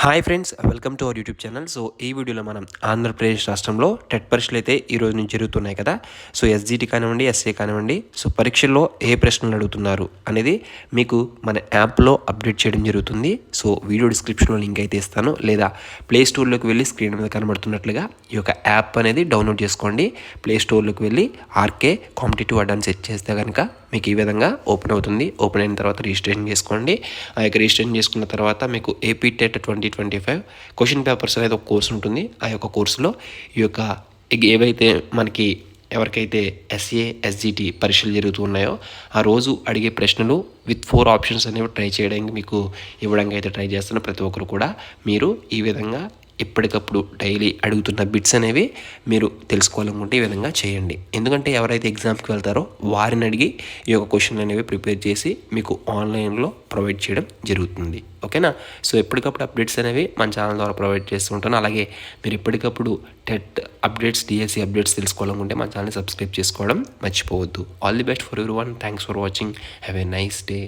Hi friends, welcome to our YouTube channel. So ఈ వీడియోలో మనం ఆంధ్రప్రదేశ్ రాష్ట్రంలో టెట్ పరీక్షలు అయితే ఈ రోజు నుంచి జరుగుతున్నాయి కదా. సో ఎస్జిటి కానివ్వండి, ఎస్ఏ కానివ్వండి, సో పరీక్షల్లో ఏ ప్రశ్నలు అడుగుతున్నారు అనేది మీకు మన యాప్లో అప్డేట్ చేయడం జరుగుతుంది. సో వీడియో డిస్క్రిప్షన్లో లింక్ అయితే ఇస్తాను, లేదా ప్లే స్టోర్లోకి వెళ్ళి స్క్రీన్ మీద కనబడుతున్నట్లుగా ఈ యొక్క యాప్ అనేది డౌన్లోడ్ చేసుకోండి. ప్లే స్టోర్లోకి వెళ్ళి ఆర్కే కాంపిటేటివ్ అడ్వాన్స్ సెట్ చేస్తే కనుక మీకు ఈ విధంగా ఓపెన్ అవుతుంది. ఓపెన్ అయిన తర్వాత రిజిస్ట్రేషన్ చేసుకోండి. ఆ యొక్క రిజిస్ట్రేషన్ చేసుకున్న తర్వాత మీకు ఏపీ టెట్ 2025 క్వశ్చన్ పేపర్స్ అనేది ఒక కోర్స్ ఉంటుంది. ఆ యొక్క కోర్సులో ఈ యొక్క ఏవైతే మనకి ఎవరికైతే ఎస్ఏ ఎస్జిటి పరీక్షలు జరుగుతూ ఉన్నాయో ఆ రోజు అడిగే ప్రశ్నలు విత్ 4 ఆప్షన్స్ అనేవి ట్రై చేయడానికి మీకు ఇవ్వడానికి అయితే ట్రై చేస్తున్న ప్రతి ఒక్కరు కూడా మీరు ఈ విధంగా ఎప్పటికప్పుడు డైలీ అడుగుతున్న బిట్స్ అనేవి మీరు తెలుసుకోవాలనుకుంటే ఈ విధంగా చేయండి. ఎందుకంటే ఎవరైతే ఎగ్జామ్కి వెళ్తారో వారిని అడిగి ఈ యొక్క క్వశ్చన్లు అనేవి ప్రిపేర్ చేసి మీకు ఆన్లైన్లో ప్రొవైడ్ చేయడం జరుగుతుంది. ఓకేనా? సో ఎప్పటికప్పుడు అప్డేట్స్ అనేవి మన ఛానల్ ద్వారా ప్రొవైడ్ చేస్తూ ఉంటాను. అలాగే మీరు ఎప్పటికప్పుడు టెట్ అప్డేట్స్, డిఎస్సి అప్డేట్స్ తెలుసుకోవాలనుకుంటే మన ఛానల్ సబ్స్క్రైబ్ చేసుకోవడం మర్చిపోవద్దు. All the best for everyone. Thanks for watching. Have a nice day.